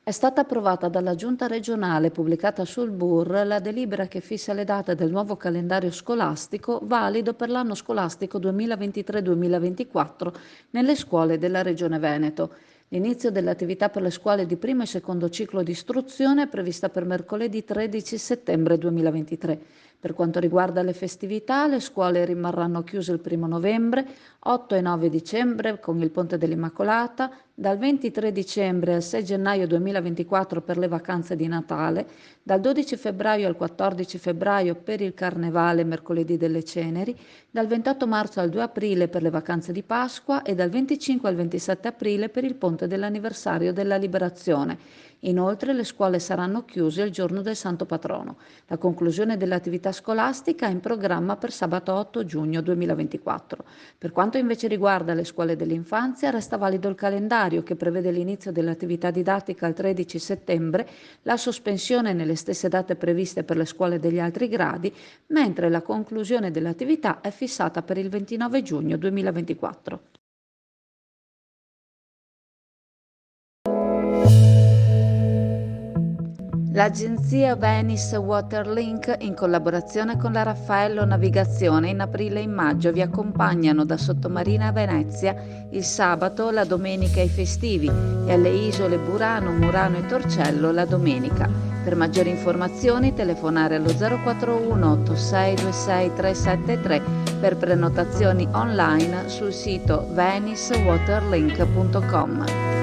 È stata approvata dalla Giunta regionale, pubblicata sul BUR, la delibera che fissa le date del nuovo calendario scolastico valido per l'anno scolastico 2023-2024 nelle scuole della Regione Veneto. L'inizio delle attività per le scuole di primo e secondo ciclo di istruzione è prevista per mercoledì 13 settembre 2023. Per quanto riguarda le festività, le scuole rimarranno chiuse il 1 novembre, 8 e 9 dicembre con il Ponte dell'Immacolata, dal 23 dicembre al 6 gennaio 2024 per le vacanze di Natale, dal 12 febbraio al 14 febbraio per il Carnevale mercoledì delle Ceneri, dal 28 marzo al 2 aprile per le vacanze di Pasqua e dal 25 al 27 aprile per il Ponte dell'anniversario della Liberazione. Inoltre le scuole saranno chiuse il giorno del Santo Patrono. La conclusione dell'attività scolastica è in programma per sabato 8 giugno 2024. Per quanto invece riguarda le scuole dell'infanzia, resta valido il calendario che prevede l'inizio dell'attività didattica il 13 settembre, la sospensione nelle stesse date previste per le scuole degli altri gradi, mentre la conclusione dell'attività è fissata per il 29 giugno 2024. L'agenzia Venice Waterlink, in collaborazione con la Raffaello Navigazione, in aprile e in maggio vi accompagnano da Sottomarina a Venezia il sabato, la domenica e i festivi e alle isole Burano, Murano e Torcello la domenica. Per maggiori informazioni telefonare allo 041 8626 373 per prenotazioni online sul sito venicewaterlink.com.